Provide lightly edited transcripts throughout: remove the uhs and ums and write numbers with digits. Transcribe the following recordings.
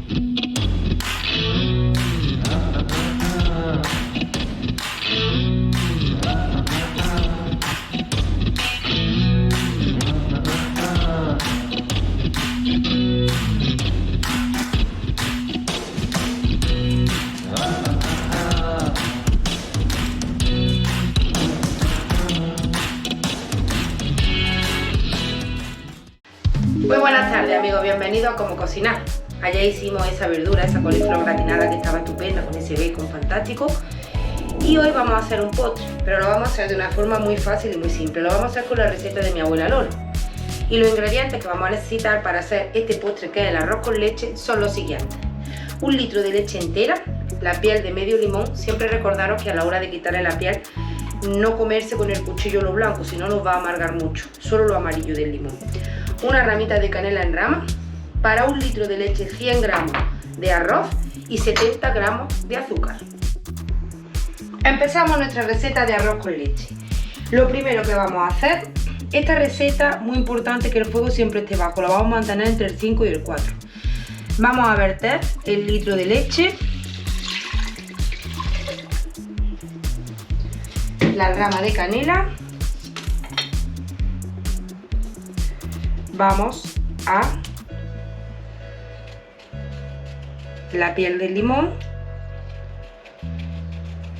Muy buenas tardes amigos, bienvenidos a Cómo Cocinar. Ayer hicimos esa verdura, esa coliflor gratinada que estaba estupenda con ese bacon fantástico. Y hoy vamos a hacer un postre, pero lo vamos a hacer de una forma muy fácil y muy simple. Lo vamos a hacer con la receta de mi abuela Lola. Y los ingredientes que vamos a necesitar para hacer este postre, que es el arroz con leche, son los siguientes: 1 litro de leche entera, la piel de medio limón. Siempre recordaros que a la hora de quitarle la piel, no comerse con el cuchillo lo blanco, si no nos va a amargar mucho, solo lo amarillo del limón. Una ramita de canela en rama. Para 1 litro de leche, 100 gramos de arroz y 70 gramos de azúcar. Empezamos nuestra receta de arroz con leche. Lo primero que vamos a hacer, esta receta, muy importante que el fuego siempre esté bajo, lo vamos a mantener entre el 5 y el 4. Vamos a verter el litro de leche, la rama de canela, vamos a la piel del limón,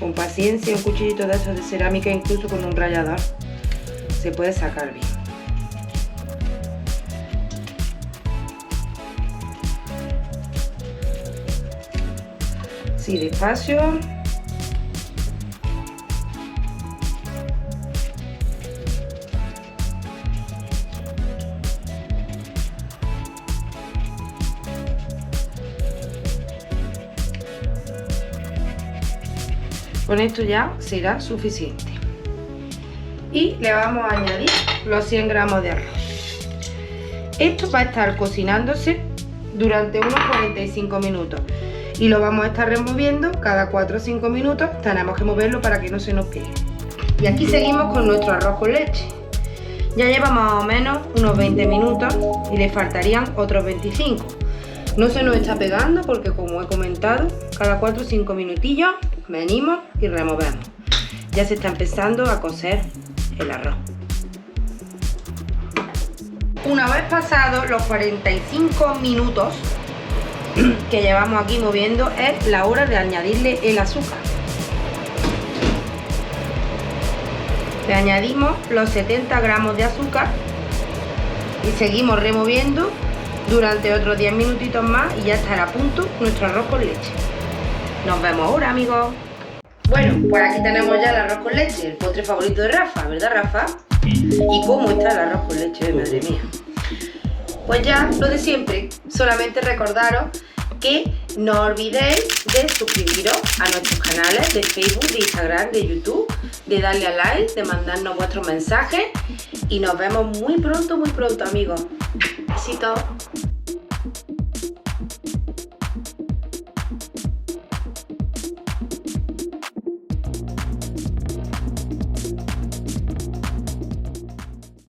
con paciencia, un cuchillito de estos de cerámica, incluso con un rallador se puede sacar bien. Sí, despacio. Con esto ya será suficiente. Y le vamos a añadir los 100 gramos de arroz. Esto va a estar cocinándose durante unos 45 minutos. Y lo vamos a estar removiendo cada 4 o 5 minutos. Tenemos que moverlo para que no se nos pegue. Y aquí seguimos con nuestro arroz con leche. Ya lleva más o menos unos 20 minutos y le faltarían otros 25. No se nos está pegando porque, como he comentado, cada 4 o 5 minutillos venimos y removemos. Ya se está empezando a cocer el arroz. Una vez pasados los 45 minutos que llevamos aquí moviendo, es la hora de añadirle el azúcar. Le añadimos los 70 gramos de azúcar y seguimos removiendo durante otros 10 minutitos más y ya estará a punto nuestro arroz con leche. Nos vemos ahora, amigos. Bueno, pues aquí tenemos ya el arroz con leche, el postre favorito de Rafa, ¿verdad, Rafa? ¿Y cómo está el arroz con leche? Madre mía. Pues ya, lo de siempre, solamente recordaros que no olvidéis de suscribiros a nuestros canales de Facebook, de Instagram, de YouTube, de darle a like, de mandarnos vuestros mensajes y nos vemos muy pronto, amigos. Besitos.